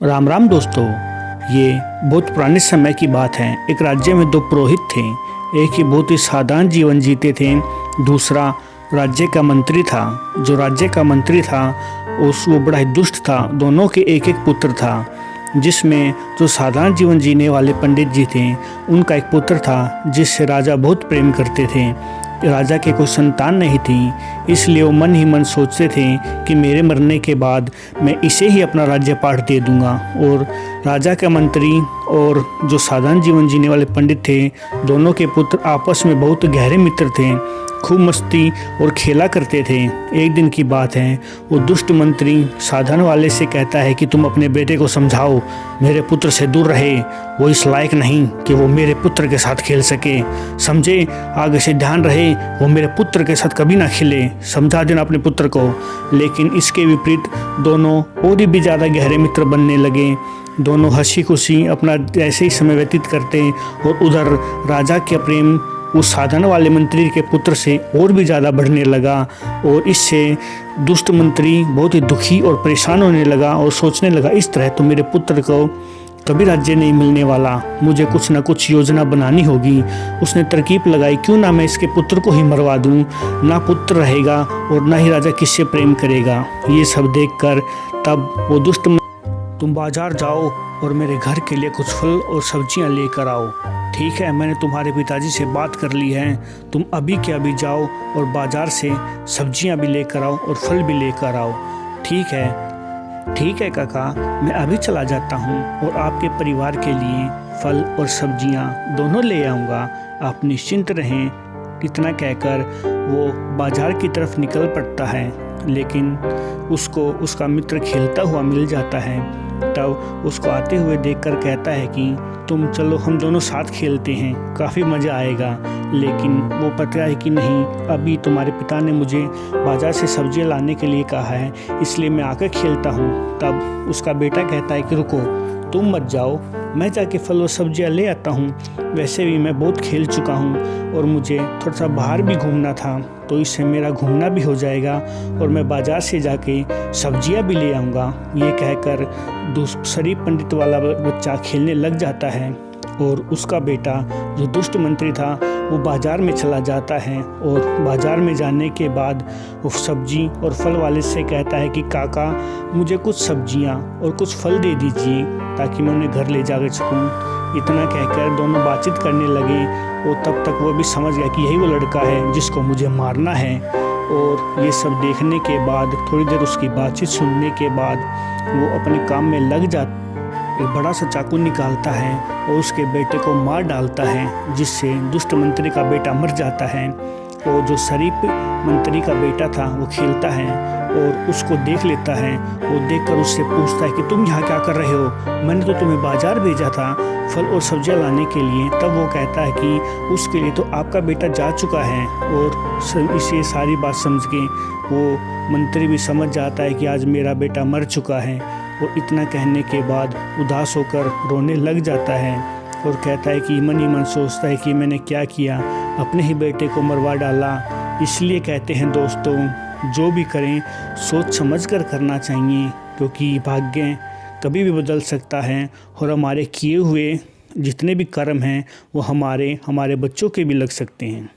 राम राम दोस्तों। ये बहुत पुराने समय की बात है। एक राज्य में दो पुरोहित थे। एक ही बहुत ही साधारण जीवन जीते थे, दूसरा राज्य का मंत्री था। जो राज्य का मंत्री था वो बड़ा ही दुष्ट था। दोनों के एक एक पुत्र था, जिसमें जो साधारण जीवन जीने वाले पंडित जी थे उनका एक पुत्र था जिससे राजा बहुत प्रेम करते थे। राजा के कोई संतान नहीं थी, इसलिए वो मन ही मन सोचते थे कि मेरे मरने के बाद मैं इसे ही अपना राज्यपाठ दे दूंगा। और राजा का मंत्री और जो साधारण जीवन जीने वाले पंडित थे, दोनों के पुत्र आपस में बहुत गहरे मित्र थे, खूब मस्ती और खेला करते थे। एक दिन की बात है, वो दुष्ट मंत्री साधारण वाले से कहता है कि तुम अपने बेटे को समझाओ, मेरे पुत्र से दूर रहे, वो इस लायक नहीं कि वो मेरे पुत्र के साथ खेल सके। समझे, आगे से ध्यान रहे, वो मेरे पुत्र के साथ कभी ना खेले। समझा देना अपने पुत्र को। लेकिन इसके विपरीत दोनों और भी ज़्यादा गहरे मित्र बनने लगे। दोनों हंसी खुशी अपना ऐसे ही समय व्यतीत करते और उधर राजा का प्रेम उस साधारण वाले मंत्री के पुत्र से और भी ज़्यादा बढ़ने लगा। और इससे दुष्ट मंत्री बहुत ही दुखी और परेशान होने लगा और सोचने लगा, इस तरह तो मेरे पुत्र को कभी राज्य नहीं मिलने वाला, मुझे कुछ ना कुछ योजना बनानी होगी। उसने तरकीब लगाई, क्यों ना मैं इसके पुत्र को ही मरवा दूं, ना पुत्र रहेगा और ना ही राजा किससे प्रेम करेगा। ये सब देखकर तब वो दुष्ट, तुम बाजार जाओ और मेरे घर के लिए कुछ फल और सब्जियां लेकर आओ। ठीक है, मैंने तुम्हारे पिताजी से बात कर ली है, तुम अभी के अभी जाओ और बाजार से सब्जियां भी लेकर आओ और फल भी लेकर आओ। ठीक है काका, मैं अभी चला जाता हूँ और आपके परिवार के लिए फल और सब्जियां दोनों ले आऊँगा, आप निश्चिंत रहें। इतना कहकर वो बाजार की तरफ निकल पड़ता है, लेकिन उसको उसका मित्र खेलता हुआ मिल जाता है। तब उसको आते हुए देखकर कहता है कि तुम चलो, हम दोनों साथ खेलते हैं, काफ़ी मज़ा आएगा। लेकिन वो पता है कि नहीं, अभी तुम्हारे पिता ने मुझे बाज़ार से सब्जियां लाने के लिए कहा है, इसलिए मैं आकर खेलता हूँ। तब उसका बेटा कहता है कि रुको, तुम मत जाओ, मैं जाके फल और सब्जियां ले आता हूँ। वैसे भी मैं बहुत खेल चुका हूँ और मुझे थोड़ा सा बाहर भी घूमना था, तो इससे मेरा घूमना भी हो जाएगा और मैं बाज़ार से जाके सब्जियां भी ले आऊँगा। ये कहकर दूसरी पंडित वाला बच्चा खेलने लग जाता है और उसका बेटा जो दुष्ट मंत्री था वो बाज़ार में चला जाता है। और बाज़ार में जाने के बाद वो सब्जी और फल वाले से कहता है कि काका, मुझे कुछ सब्जियां और कुछ फल दे दीजिए ताकि मैं उन्हें घर ले जा सकूँ। इतना कहकर दोनों बातचीत करने लगे और तब तक वो भी समझ गया कि यही वो लड़का है जिसको मुझे मारना है। और ये सब देखने के बाद, थोड़ी देर उसकी बातचीत सुनने के बाद, वो अपने काम में लग जाता, एक बड़ा सा चाकू निकालता है और उसके बेटे को मार डालता है, जिससे दुष्ट मंत्री का बेटा मर जाता है। और जो शरीफ मंत्री का बेटा था वो खेलता है और उसको देख लेता है। वो देखकर उससे पूछता है कि तुम यहाँ क्या कर रहे हो, मैंने तो तुम्हें बाजार भेजा था फल और सब्जियाँ लाने के लिए। तब वो कहता है कि उसके लिए तो आपका बेटा जा चुका है। और इसे सारी बात समझ के वो मंत्री भी समझ जाता है कि आज मेरा बेटा मर चुका है। और इतना कहने के बाद उदास होकर रोने लग जाता है और कहता है कि मन ही मन सोचता है कि मैंने क्या किया, अपने ही बेटे को मरवा डाला। इसलिए कहते हैं दोस्तों, जो भी करें सोच समझ कर करना चाहिए, क्योंकि भाग्य कभी भी बदल सकता है और हमारे किए हुए जितने भी कर्म हैं वो हमारे बच्चों के भी लग सकते हैं।